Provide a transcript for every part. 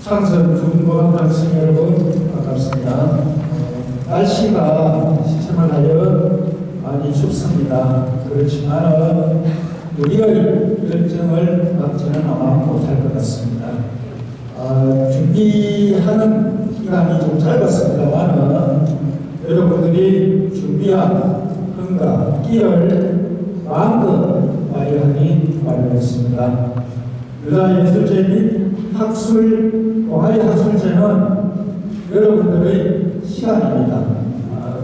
창선 중고등 학생 여러분 반갑습니다. 날씨가 시청하여 많이 춥습니다. 그렇지만 우리의 열정을 막지는 아마 못할 것 같습니다. 준비하는 기간이 좀 짧았습니다만 여러분들이 준비한 흥과 끼를 마음껏 발휘하기 바라겠습니다. 유다예술제 및 학술, 동아리 학술제는 여러분들의 시간입니다.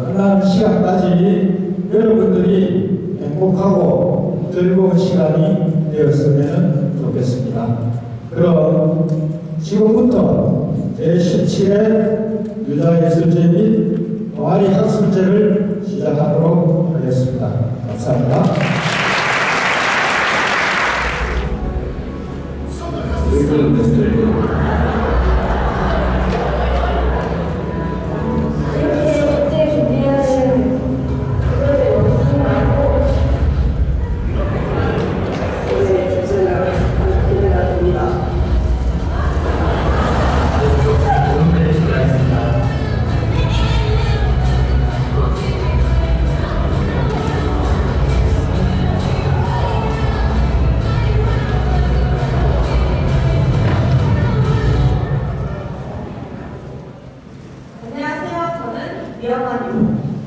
끝난 시간까지 여러분들이 행복하고 즐거운 시간이 되었으면 좋겠습니다. 그럼 지금부터 제17회 유다예술제 및 동아리 학술제를 시작하도록 하겠습니다. 감사합니다.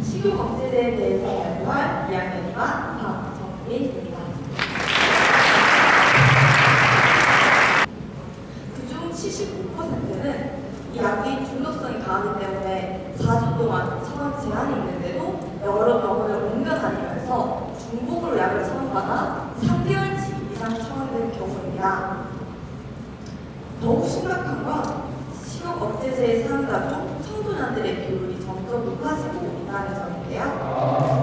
식욕억제제에 대해서 연구할 2학년 2반 박정민입니다. 그중 75%는 이 약이 중독성이 강하기 때문에 4주 동안 처방 제한이 있는데도 여러 병원을 옮겨 다니면서 중복으로 약을 처방받아 3개월치 이상 처방된 경우입니다. 더욱 심각한 건 식욕억제제의 사용자 중 청소년들의 비율이 점점 높아지고 있다는 점인데요.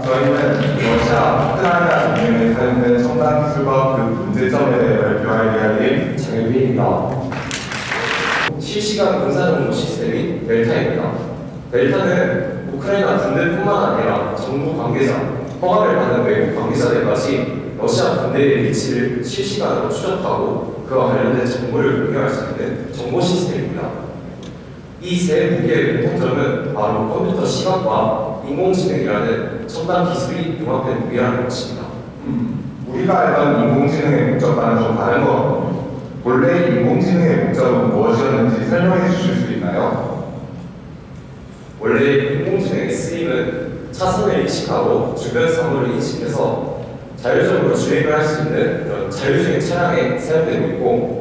저희는 러시아, 우크라이나 등에 사용된 첨단 기술과 그 문제점에 대해 발표할 이야기인 장혜빈입니다. 실시간 군사정보 시스템인 델타입니다. 델타는 우크라이나 군대뿐만 아니라 정부 관계자, 허가를 받은 외국 관계자들까지 러시아 군대의 위치를 실시간으로 추적하고 그와 관련된 정보를 공유할 수 있는 정보 시스템입니다. 이 세 무기의 공통점은 바로 컴퓨터 시각과 인공지능이라는 첨단 기술이 융합된 무기라는 것입니다. 우리가 알던 인공지능의 목적과는 좀 다른 것 같군요. 원래 인공지능의 목적은 무엇이었는지 설명해 주실 수 있나요? 원래 인공지능의 쓰임은 차선을 인식하고 주변 사물을 인식해서 자율적으로 주행을 할 수 있는 그런 자율주행 차량에 사용되고 있고,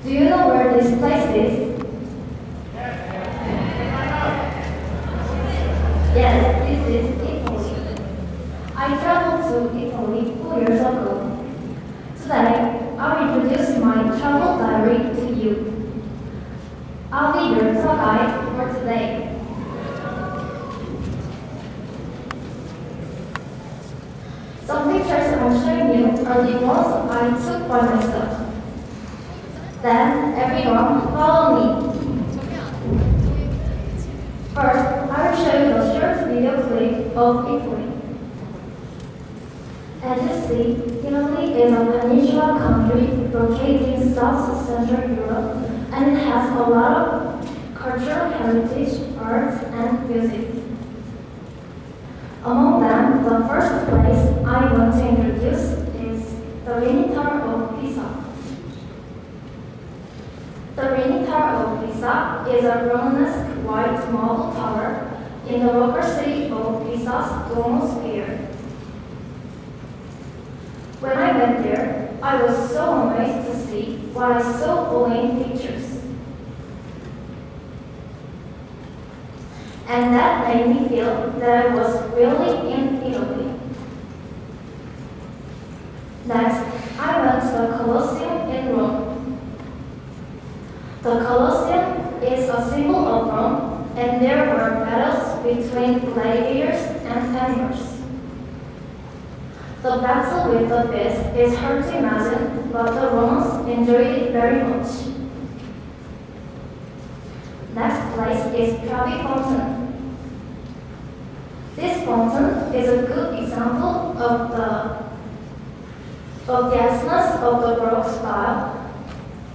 Do you know where this place is? Yes, this is Italy. I traveled to Italy 4 years ago. Today, I'll introduce my travel diary to you. I'll be your tour guide for today. Some pictures I'm showing you are the ones I took by myself. Then, everyone, follow me. First, I will show you a short video clip of Italy. As you see, Italy is a peninsula country located in South Central Europe, and it has a lot of cultural heritage, arts, and music. Among them, the first place I want to introduce is the Leaning Tower of Pisa. The Leaning Tower of Pisa is a Romanesque white marble tower in the local city of Pisa's Duomo Square. When I went there, I was so amazed to see what I saw only in pictures. And that made me feel that I was really in Italy. Next, I went to the Colosseum in Rome. The Colosseum is a symbol of Rome, and there were battles between gladiators and emperors. The battle with the beast is hard to imagine, but the Romans enjoyed it very much. Next place is Trevi Fountain. This fountain is a good example of the essence of the Baroque style.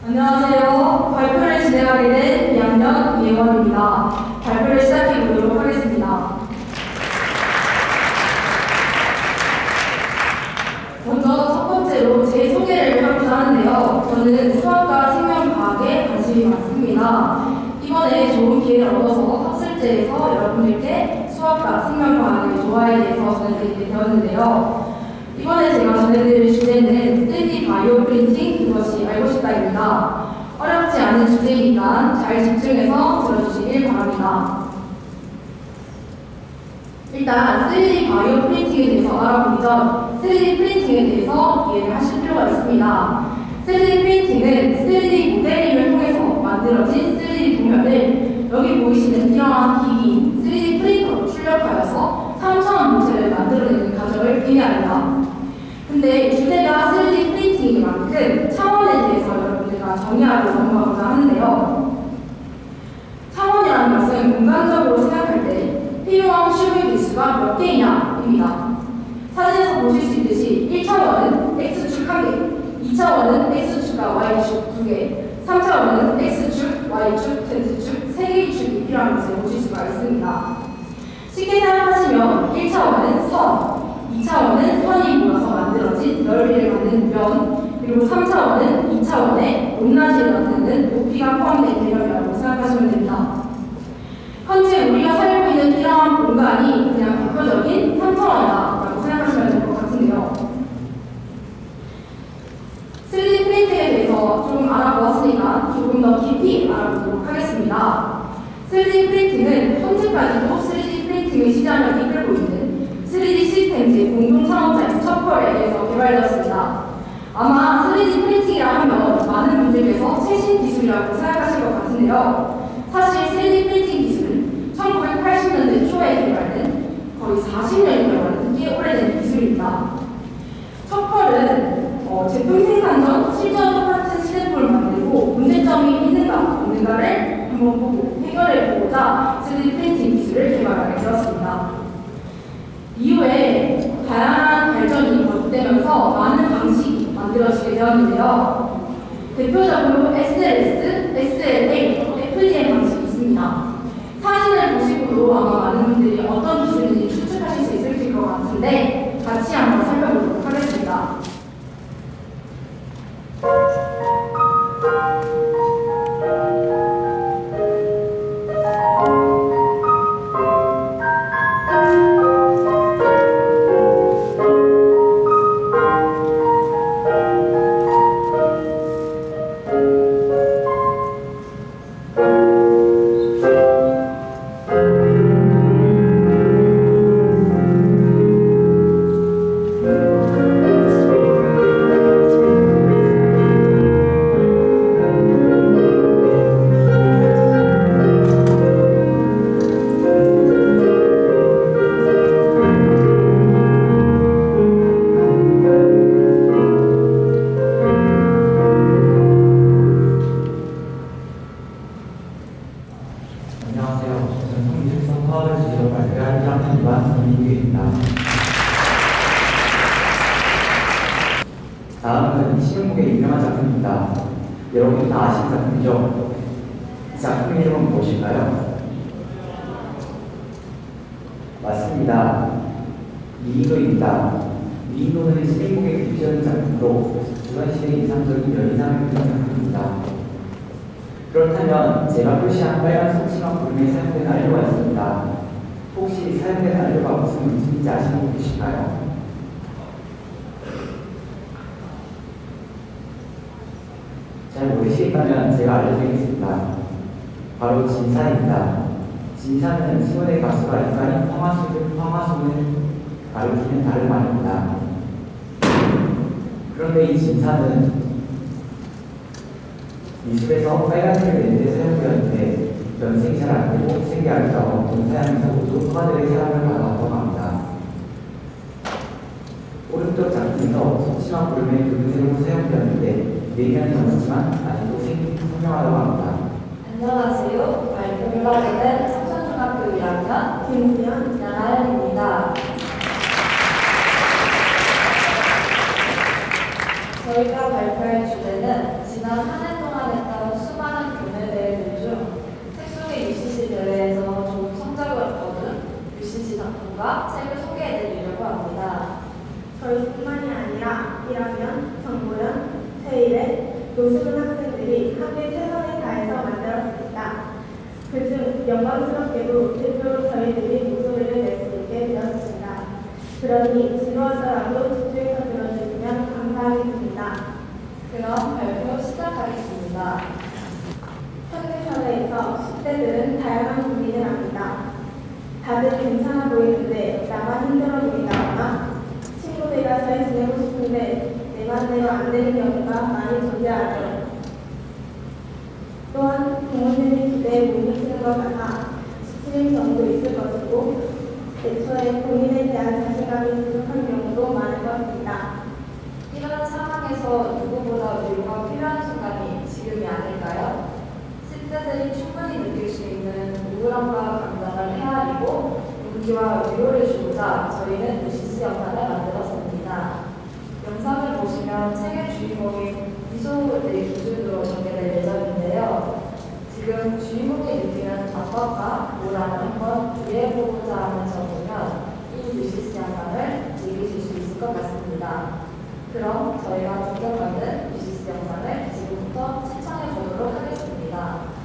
안녕하세요. 발표를 진행하게 된 2학년 이혜원입니다. 발표를 시작해 보도록 하겠습니다. 먼저 첫 번째로 제 소개를 하고자 하는데요. 저는 수학과 생명과학에 관심이 많습니다. 이번에 좋은 기회를 얻어서 학술제에서 여러분들께 수학과 생명과학의 조화에 대해서 전해드리게 되었는데요. 이번에 제가 전해드릴 주제는 3D 바이오 프린팅 그것이 알고 싶다입니다. 어렵지 않은 주제이니까 잘 집중해서 들어주시길 바랍니다. 일단 3D 바이오 프린팅에 대해서 알아보기 전 3D 프린팅에 대해서 이해를 하실 필요가 있습니다. 3D 프린팅은 3D 모델링을 통해서 만들어진 3D 도면을 여기 보이시는 이러한 기기 3D 프린터로 출력하여서 3차원 물체를 만들어내는 과정을 의미합니다. 근데 주제가 3D 프린팅인 만큼 차원에 대해서 여러분들과 정의하고 넘어가고자 하는데요. 차원이라는 것은 공간적으로 생각할 때 필요한 슈빙 개수가 몇 개이냐입니다. 사진에서 보실 수 있듯이 1차원은 X축 1개, 2차원은 X축과 Y축 2개, 3차원은 X축, Y축, Z축 3개의 축이 필요한 것을 보실 수가 있습니다. 쉽게 생각하시면 1차원은 선, 2차원은 선이 모여서 만들어진 넓이를 갖는 면, 그리고 3차원은 2차원의 높낮이를 나타내는 높이가 포함된 개념이라고 생각하시면 됩니다. 현재 우리가 살고 있는 이러한 공간이 그냥 대표적인 3차원이다라고 생각하시면 될 것 같은데요. 3D 프린팅에 대해서 조금 알아보았으니까 조금 더 깊이 알아보도록 하겠습니다. 3D 프린팅은 현재까지도 3D 프린팅의 시장을 이끌고 있는 3D 시스템즈 공동 창업자인 첩펄에 대해서 개발되었습니다. 아마 3D 프린팅이라 하면 많은 분들께서 최신 기술이라고 생각하실 것 같은데요. 사실 3D 프린팅 기술은 1980년대 초에 개발된 거의 40년이 넘는 꽤 오래된 기술입니다. 첩펄은 제품 생산 전 실전 똑같은 시제품을 만들고 문제점이 있는가 없는가를 한번 보고 해결해 보고자 3D 프린팅 기술을 개발하게 되었습니다. 이후에 다양한 발전이 거듭되면서 많은 방식이 만들어지게 되었는데요. 대표적으로 SLS, SLA, FDM 방식이 있습니다. 사진을 보시고도 아마 많은 분들이 어떤 기술인지 추측하실 수 있을 것 같은데 같이 한번 살펴보도록 하겠습니다. 다음은 시흥목의 유명한 작품입니다. 여러분 다 아시는 작품이죠? 이 작품의 이름은 무엇일까요? 맞습니다. 미인도입니다. 미인도는 시흥목의 대표적인 작품으로 조선시대 이상적인 연인상을 그린 작품입니다. 그렇다면 제가 표시한 빨간 속치마 구름에 사용된 안료가 있습니다. 혹시 사용된 안료가 무슨 물질인지 아시는 분 계실까요? 잘 모르시겠다면 제가 알려드리겠습니다. 바로 진산입니다. 진산은 수온의 가수가 인간인 황화수를 가리키는 다른 말입니다. 그런데 이 진산은 미술에서 빨간색을 낸데 사용되었는데 연색이 잘 안되고 색이 아름다워 동서양에서 모두 화들의 사랑을 받아왔다고 합니다. 오른쪽 작품에서 속치마 구름의 붉은색으로 사용되었는데 내면은 적었지만 아직도 색이 선명하다고 합니다. 안녕하세요. 발표를 하게 된 성천중학교 1학년 김우현 나나연입니다. 노숙은 학생들이 학교에 최선을 다해서 만들었습니다. 그중 영광스럽게도 대표로 저희들이 목소리를 낼 수 있게 되었습니다. 그러니 지루하더라도 집중해서 들어주시면 감사하겠습니다. 그럼 발표 시작하겠습니다. 현대사회에서 10대들은 다양한 고민을 합니다. 다들 괜찮아 보이는데 나만 힘들어 보인다거나 친구들과 잘 지내고 싶은데 내 맘대로 안 되는 경우가 많이 존재하죠. 또한 부모님의 기대에 못 미치는 것 같아 지치는 경우도 있을 것이고 애초에 본인에 대한 자신감이 부족한 경우도 많을 것입니다. 이런 상황에서 누구보다 위로가 필요한 순간이 지금이 아닐까요? 10대들이 충분히 느낄 수 있는 우울함과 감정을 헤아리고 용기와 위로를 주고자 저희는 UCC 영상을 만들었습니다. 영상을 보시면 책의 주인공인 미소를 기준으로 전개될 예정인데요. 지금 주인공이 느끼는 압박과 우울함을 한번 이해해보고자 하는 점이면 이 UCC 영상을 즐기실 수 있을 것 같습니다. 그럼 저희가 분석하는 UCC 영상을 지금부터 시청해 보도록 하겠습니다.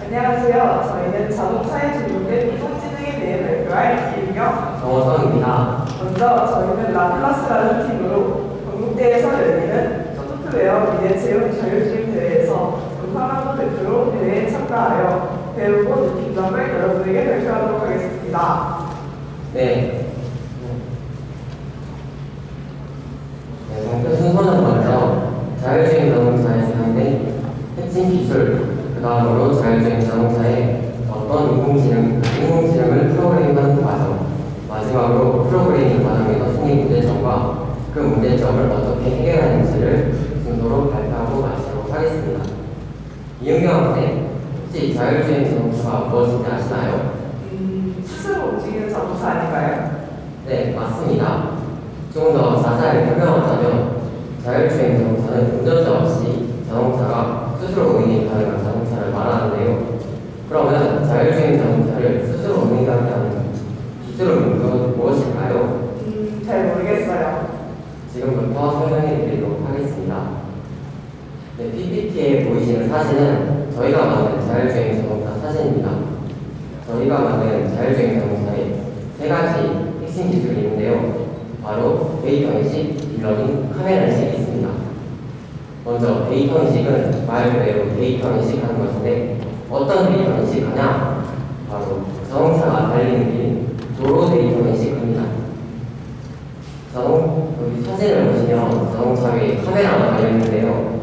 안녕하세요. 저희는 자동차에 적용된 인공지능에 대해 발표할 이은경, 정호성입니다. 먼저 저희는 라플라스라는 팀으로 전국대에서 열리는 소프트웨어 미래 채용 자율주행 대회에서 전산학부 대표로 대회에 참가하여 배우고 느낀 점을 여러분에게 발표하도록 하겠습니다. 네. 발표 순서는 먼저 자율주행 자동차에 사용된 핵심 기술, 그 다음으로 자율주행 자동차에 어떤 인공지능을 프로그래밍하는 과정, 마지막으로 프로그래밍 과정에서 생긴 문제점과 그 문제점을 어떻게 해결하는지를 순서로 발표하고 마치도록 이은경 학생, 혹시 자율주행 자동차가 무엇인지 아시나요? 스스로 움직이는 자동차 아닌가요? 네, 맞습니다. 좀 더 자세하게 설명하자면 자율주행 자동차는 운전자 없이 자동차가 스스로 운행이 가능한 자동차를 말하는데요. 그러면 자율주행 자동차를 스스로 운행하게 하는 기술은 무엇일까요? 잘 모르겠어요. 지금부터 설명해 드리도록 하겠습니다. 네, PPT에 보이시는 사진은 저희가 만든 자율주행 자동차 사진입니다. 저희가 만든 자율주행 자동차에 세 가지 핵심 기술이 있는데요. 바로 데이터 인식, 딥러닝, 카메라 인식이 있습니다. 먼저 데이터 인식은 말 그대로 데이터 인식하는 것인데 어떤 데이터 인식하냐? 바로 자동차가 달리는 길, 도로 데이터 인식합니다. 여기 사진을 보시면 자동차 위에 카메라가 달려있는데요.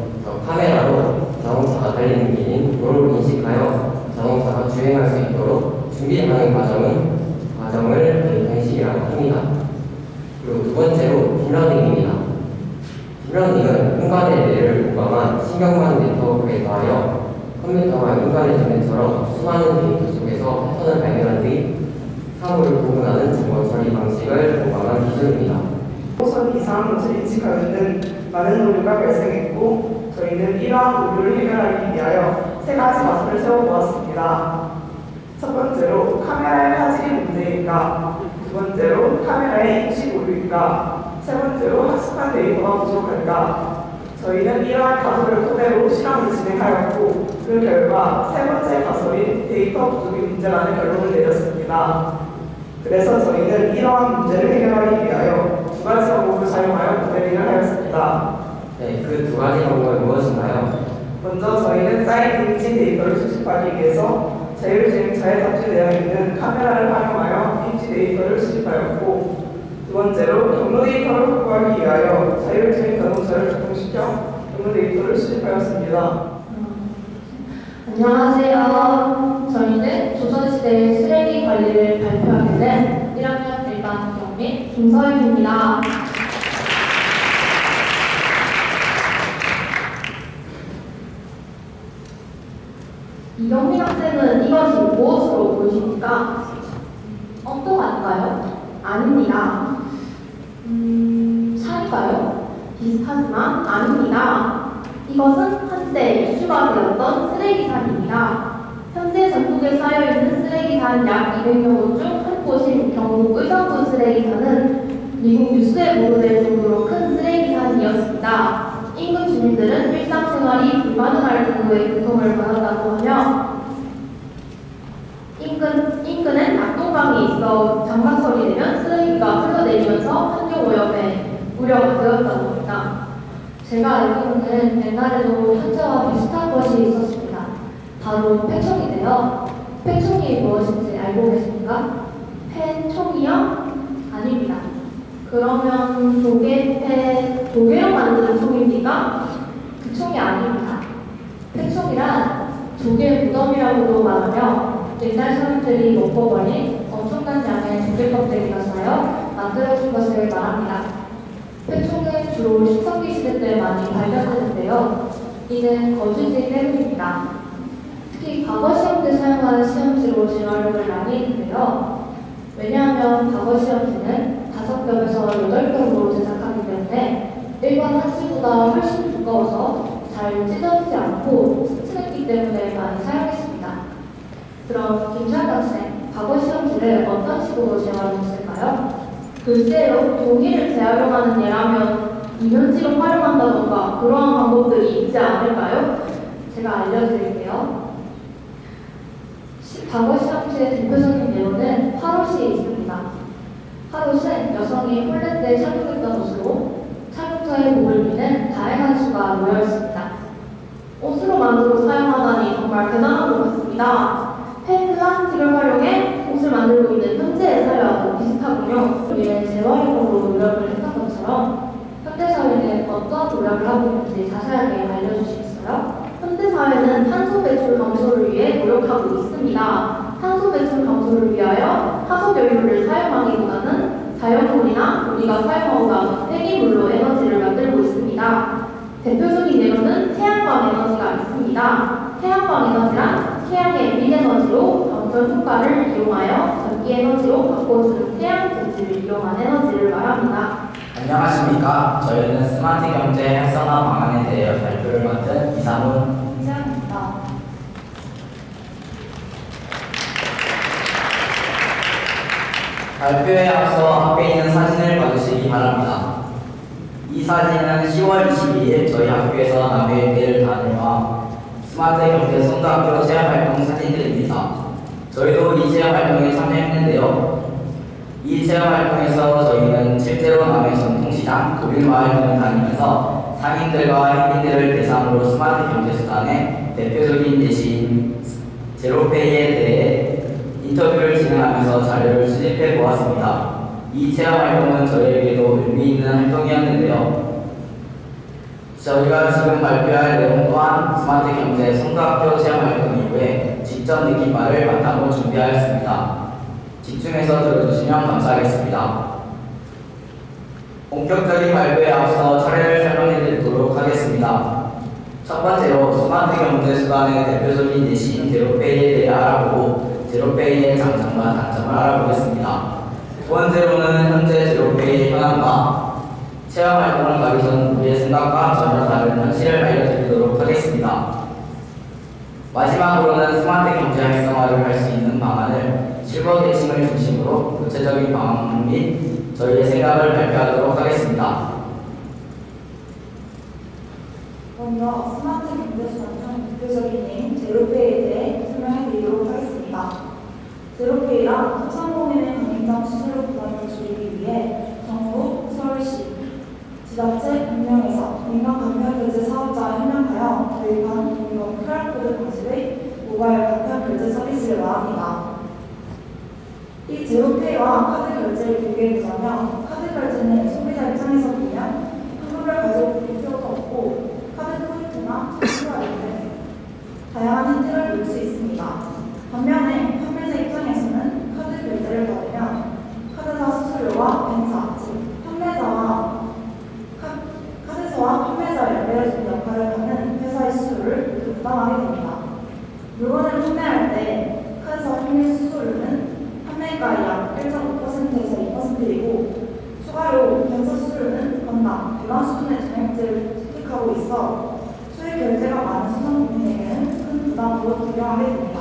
카메라로 자동차가 달리는 길인 도로를 인식하여 자동차가 주행할 수 있도록 준비하는 과정을 데이터 인식이라고 합니다. 그리고 두 번째로 딥러닝입니다. 딥러닝은 인간의 뇌를 공감한 신경망 네트워크에 더하여 컴퓨터가 인간의 두뇌처럼 수많은 데이터 속에서 패턴을 발견한 뒤 사물을 구분하는 정보 처리 방식을 공감한 기술입니다. 호선 이상 것을 인식하는 등 많은 오류가 발생했고 저희는 이러한 오류를 해결하기 위하여 세 가지 마술을 세워보았습니다. 첫 번째로 카메라의 화질이 문제일까? 두 번째로 카메라의 인식 오류일까? 세 번째로 학습한 데이터가 부족할까? 저희는 이러한 가설을 토대로 실험을 진행하였고 그 결과 세 번째 가설인 데이터 부족이 문제라는 결론을 내렸습니다. 그래서 저희는 이러한 문제를 해결하기 위하여 두 가지 방법을 사용하여 모델링을 하였습니다. 네, 그 두 가지 방법은 무엇인가요? 먼저 저희는 쌓인 임시 데이터를 수집하기 위해서 자율주행차에 탑재되어 있는 카메라를 활용하여 임시 데이터를 수집하였고 두 번째로 경로 데이터를 확보하기 위하여 자율주행 자동차를 작동시켜 경로 데이터를 수집하였습니다. 안녕하세요. 저희는 조선시대의 쓰레기 관리를 발표하게 된 1학년 일반 경민 김서윤입니다. 이경민 학생은 이것이 무엇으로 보이십니까? 엉뚱할까요? 아닙니다. 살인가요? 비슷하지만 아닙니다. 이것은 한때 이슈가 되었던 쓰레기산입니다. 현재 전국에 쌓여있는 쓰레기산 약 200여 곳 중 한 곳인 경북 의성군 쓰레기산은 미국 뉴스에 보도될 정도로 큰 쓰레기산이었습니다. 인근 주민들은 일상생활이 불가능할 정도의 고통을 받았다고 하며 인근엔 낙동강이 있어 장마철이 되면 쓰레기가 흘러내리면서 환경오염에 우려가 되었다고 합니다. 제가 알기로는 옛날에도 현재와 비슷한 것이 있었습니다. 바로 폐총인데요. 폐총이 무엇인지 알고 계십니까? 폐총이요? 아닙니다. 그러면 조개로 만든 총입니까? 그 총이 아닙니다. 폐총이란 조개 무덤이라고도 말하며 옛날 사람들이 먹어버린 엄청난 양의 조개 껍데기가 쌓여 만들어진 것을 말합니다. 폐총은 주로 10세기 시대 때 많이 발견되는데요. 이는 거주지 때문입니다. 특히 과거 시험 때 사용하는 시험지로 재활용을 많이 했는데요. 왜냐하면 과거 시험지는 5겹에서 8겹으로 제작하기 때문에 일반 한지보다 훨씬 두꺼워서 잘 찢어지지 않고 튼튼했기 때문에 많이 사용했습니다. 그럼 김찬 학생, 과거 시험지를 어떤 식으로 재활용했을까요? 글쎄요, 종이를 재활용하는 예라면 이면지로 활용한다던가 그러한 방법들이 있지 않을까요? 제가 알려드릴게요. 과거 시험지의 대표적인 예로는 화롯이 있습니다. 화롯은 여성이 혼례 때 착용했던 옷으로 착용자의 목을 미는 다양한 수가 놓여 있습니다. 옷으로 만들어 사용하다니 정말 대단한 것 같습니다. 폐플라스틱을 활용해 옷을 만들고 있는 현재의 사회와도 비슷하군요. 이에 재활용으로 노력을 했던 것처럼 현대사회는 어떤 노력을 하고 있는지 자세하게 알려주시겠어요? 현대사회는 탄소 배출 감소를 위해 노력하고 있습니다. 탄소 배출 감소를 위하여 화석연료를 사용하기보다는 자연물이나 우리가 사용하고 남은 폐기물로 에너지를 만들고 있습니다. 대표적인 예로는 태양광 에너지가 있습니다. 태양광 에너지란 태양의 윈 에너지로 방전 효과를 이용하여 전기 에너지로 바꿔주는 태양 전지를 이용한 에너지를 말합니다. 안녕하십니까. 저희는 스마트 경제 활성화 방안에 대해 발표를 맡은 이상훈 이상입니다. 발표에 앞서 앞에 있는 사진을 봐주시기 바랍니다. 이 사진은 10월 22일 저희 학교에서 남해대를 다녀와 스마트 경제 송도학교 체험활동 사진들입니다. 저희도 이 체험활동에 참여했는데요. 이 체험활동에서 저희는 실제로 남해 전통시장 도빌마을 등을 다니면서 상인들과 행인들을 대상으로 스마트 경제수단의 대표적인 예시인 제로페이에 대해 인터뷰를 진행하면서 자료를 수집해 보았습니다. 이 체험활동은 저희에게도 의미 있는 활동이었는데요. 저희가 지금 발표할 내용 또한 스마트 경제 송도학교 체험활동 이후에 직접 느낀 바를 바탕으로 준비하였습니다. 집중해서 들어주시면 감사하겠습니다. 본격적인 발표에 앞서 차례를 설명해 드리도록 하겠습니다. 첫 번째로 스마트 경제 수단의 대표적인 예시인 제로페이에 대해 알아보고 제로페이의 장점과 단점을 알아보겠습니다. 두 번째로는 현재 제로페이의 현황과 체험활동을 가기 전 우리의 생각과 전혀 다른 현실을 알려드리도록 하겠습니다. 마지막으로는 스마트 경제 활성화를 할 수 있는 방안을 실버 계층을 중심으로 구체적인 방안 및 저희의 생각을 발표하도록 하겠습니다. 먼저 스마트 경제수단 중 대표적인 예인 제로페이에 대해 설명해 드리도록 하겠습니다. 제로페이란 소상공인의 가맹점 수수료 부담을 줄이기 위해 정부, 서울시, 지자체, 운영에서 민간 간편결제 사업자와 협력하여 도입한 공공 QR코드 방식의 모바일 간편결제 서비스를 말합니다. 이 제로페이와 카드 결제를 비교해보자면 카드 결제는 소비자 입장에서 보면 현금을 가지고 볼 필요가 없고 카드 포인트나 수수료와 같은 다양한 혜택을 볼 수 있습니다. 반면에 판매자 입장에서는 카드 결제를 받으면 카드사 수수료와 벤사, 즉 카드사와 판매자를 연결해주는 역할을 하는 회사의 수수료를 모두 부담하게 됩니다. 물건을 판매할 때 카드사 판매 수수료는 판매가의 약 1.5%에서 2%이고 추가로 벤사 수수료는 건당, 일반 수준의 전액제를 획득하고 있어 수익 결제가 많은 소상공인에게는 큰 부담으로 작용하게 됩니다.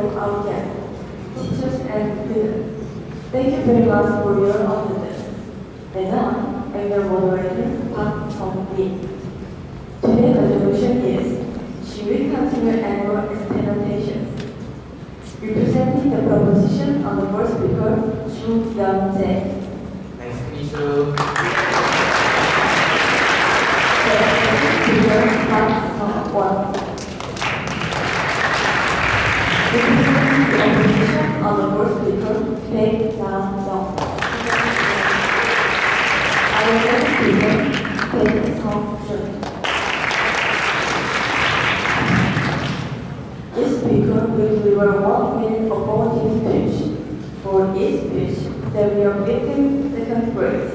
to our guests, teachers and students. Thank you very much for your attendance. And now, I'm your moderator, Park Song-Lee. Today's resolution is, she will continue annual experimentations. Representing the proposition on the first speaker, Chu Young-jae. Nice to meet you. The second speaker, Park Sung-won. Representing the opposition on the first speaker, Baek Na-jung. Our third speaker, Baek Sung-jun. Each speaker will deliver 1 minute of opening speech. For each speech, there will be 15 second breaks.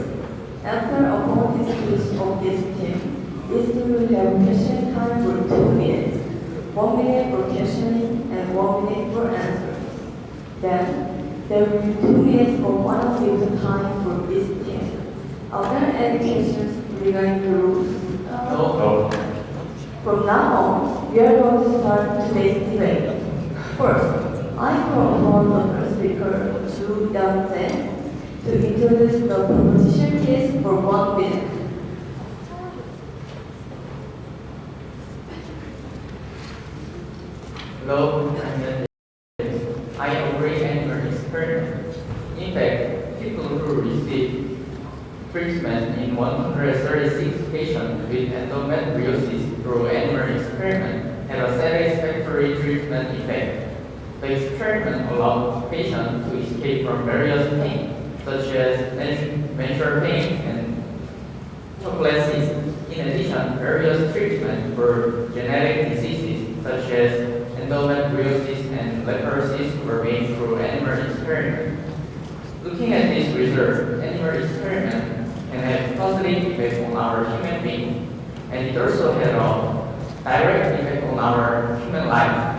After a opening speech of each team, each team will have question time for 2 minutes, 1 minute for questioning and 1 minute for answers. Then, there will be 2 minutes of one-on-one time for each team. Are there any questions regarding the rules? No. From now on, we are going to start today's debate. First, I call upon the first speaker, Chu Young-jae, to introduce the proposition case for 1 minute. Hello, I'm Young-jae. I agree and experiment. In fact, people who receive treatment in 136 patients with endometriosis through animal experiment had a satisfactory treatment effect. The experiment allowed patients to escape from various pain, such as menstrual pain and chocolate. In addition, various treatments for genetic diseases, such as endometriosis and leprosy, were made through animal experiment. Looking at this result, animal experiment can have positive effect on our human being, and it also had a direct effect on our human life.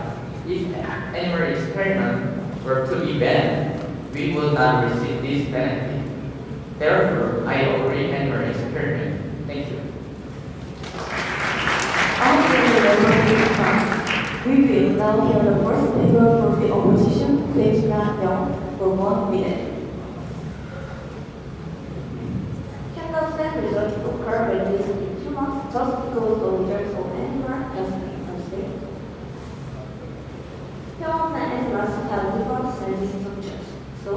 If animal experiment were to be banned, we would not receive this benefit. Therefore, I agree animal experiment. Thank you. After the resolution passed, we will now hear the first speaker from the opposition, Baek Na-jung, for 1 minute. Can the same result occur when using 2 months just because the results of animal testing are same? Human and animals have different cell structures, so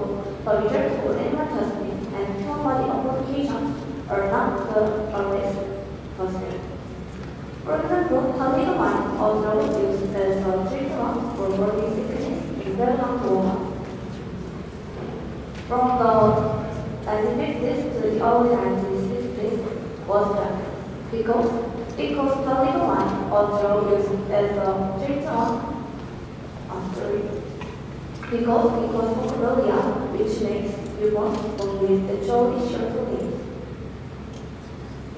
the results of animal testing and human body applications are not always the same. For example, thalidomide also used as a treatment for body sickness in pregnant women. From the 1950s to the early 1960s was that because thalidomide also used as a treatment because photophobia, which makes people with actually short limbs.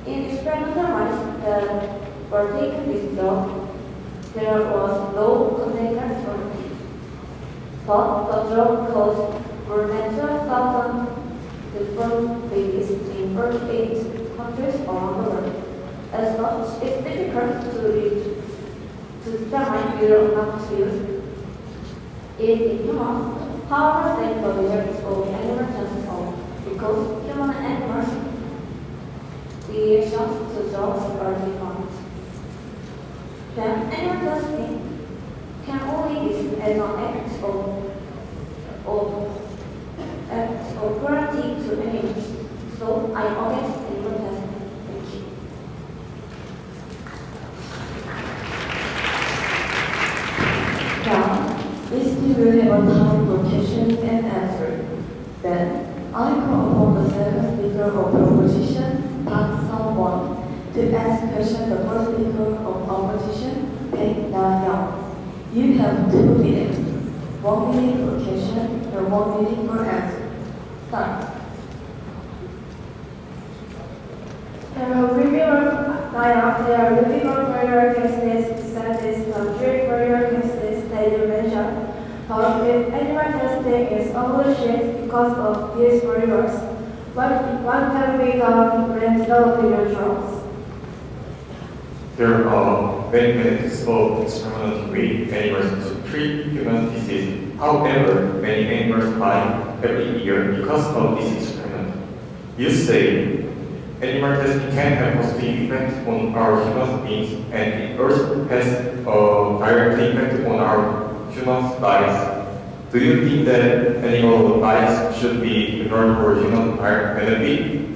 In experimental mice that were taken with drug, there was no contact warranty, but the drug caused for natural thousand different babies in 48 countries around the world. As such, it's difficult to determine whether or not to use in humans. However, then the results of animal tests are because human and animals reactions to drugs are different. Then animal testing can only be seen as an act of cruelty to animals. So I am against animal testing. Thank you. Now, each team will have a time for questions and answers. Then, I call upon the second speaker of proposition, Park Sung-won, to ask questions the first speaker of opposition, Baek Na-jung. You have 2 minutes. 1 minute for question and 1 minute for answer. Start. There are difficult further cases besides this country further cases that you mentioned. However, animal testing is overshot because of these barriers. What can be done when developing your drugs? There are many benefits of experimental with animals to treat human disease. However, many animals die every year because of this experiment. You say animal testing can have positive effect on our human beings, and it also has a direct effect on our human lives. Do you think that animal lives should be ignored for human benefit?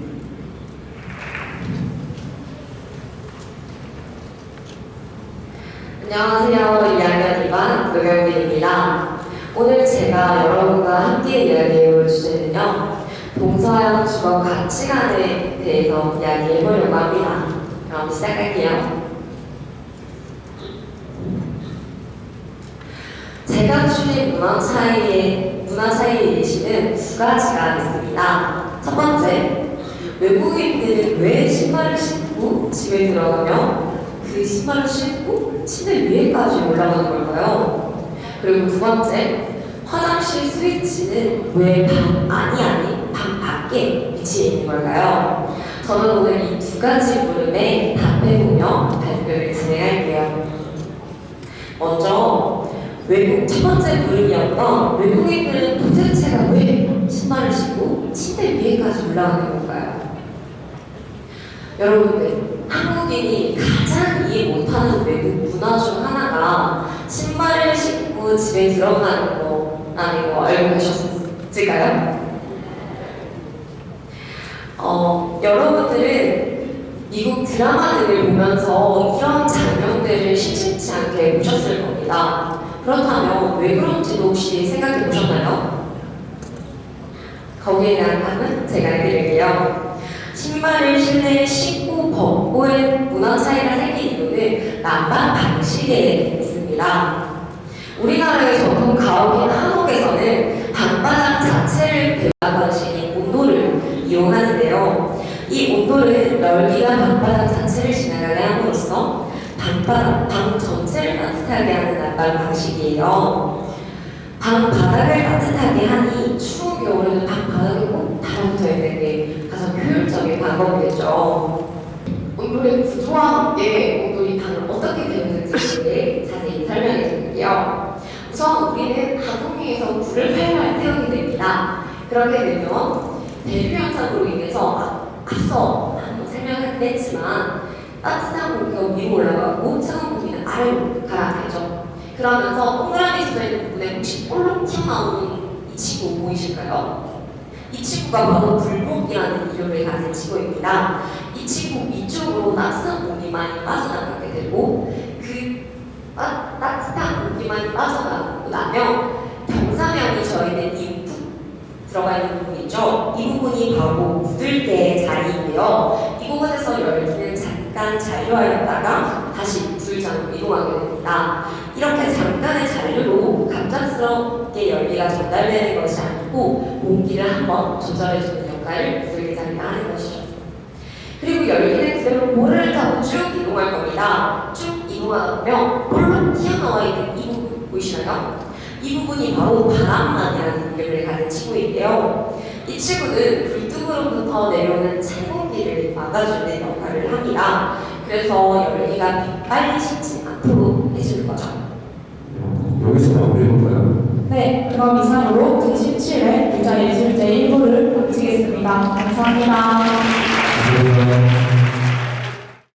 안녕하세요. 2학년 2반 노경빈입니다. 오늘 제가 여러분과 함께 이야기해볼 주제는요, 동서양 주거 가치관에 대해서 이야기해보려고 합니다. 그럼 시작할게요. 제가 추린 문화 차이의 예시는 두 가지가 있습니다. 첫 번째, 외국인들은 왜 신발을 신고 집에 들어가면 그 신발을 신고 침대 위에까지 올라가는 걸까요? 그리고 두 번째, 화장실 스위치는 왜 방 밖에 위치해 있는 걸까요? 저는 오늘 이 두 가지 물음에 답해보며 발표를 진행할게요. 먼저 첫 번째 물음이었던 외국인들은 도대체가 왜 신발을 신고 침대 위에까지 올라가는 걸까요? 여러분들, 한국인이 가장 이해 못하는 외국 문화 중 하나가 신발을 신고 집에 들어가는 거라는 거 알고 계셨을까요? 여러분들은 미국 드라마들을 보면서 이런 장면들을 심심치 않게 보셨을 겁니다. 그렇다면 왜 그런지도 혹시 생각해 보셨나요? 거기에 대한 답은 제가 해드릴게요. 신발을 실내에 신고 벗고의 문화 차이가 생긴 이유는 난방 방식에 있습니다. 우리나라의 전통 가옥인 한옥에서는 방바닥 자체를 배관 방식인 온도를 이용하는데요. 이 온도는 열기가 방바닥 자체를 지나가게 함으로써 방 전체를 따뜻하게 하는 난방 방식이에요. 방 바닥을 따뜻하게 하니 추운 겨울에는 방 바닥에 꼭 달아붙어 있는 게 가장 효율적인 방법이겠죠. 온돌의 구조와 함께 온돌이 방을 어떻게 되었는지 자세히 설명해 드릴게요. 우선 우리는 가동위에서 불을 활활 태우게 됩니다. 그렇게 되면 대류 현상으로 인해서 앞서 한번 설명했지만 따뜻한 공기가 위로 올라가고 차가운 공기는 아래로 가라앉죠. 그러면서 동그라미 져있는 부분에 혹시 볼록 튀어나오는 이 친구 보이실까요? 이 친구가 바로 불목이라는 이름을 가진 친구입니다. 이 친구 위쪽으로 따뜻한 공기만이 빠져나가게 되고 그 따뜻한 공기만이 빠져나가고 나면 경사면이 저희는 이 들어가 있는 부분이 있죠. 이 부분이 바로 묻을대의 자리인데요. 이곳에서 열기는 잠깐 잔류하였다가 다시 부술장으로 이동하게 됩니다. 이렇게 잠깐의 잔류로 갑작스럽게 열기가 전달되는 것이 아니고 공기를 한번 조절해주는 역할을 부술기 자리가 하는 것이죠. 그리고 열기는 그대로 모래를 타고 쭉 이동할 겁니다. 쭉 이동하다 보면 볼록 튀어나와 있는 이 부분 보이시나요? 이 부분이 바로 바람막이라는 이름을 가진 친구인데요. 이 친구는 불뚝으로부터 내려오는 찬 공기를 막아주는 역할을 합니다. 그래서 열기가 빨리 식지 않도록 해주는 거죠. 여기서 마무리해볼까요? 네, 그럼 이상으로 제17회 문자예술제 1부를 마치겠습니다. 감사합니다.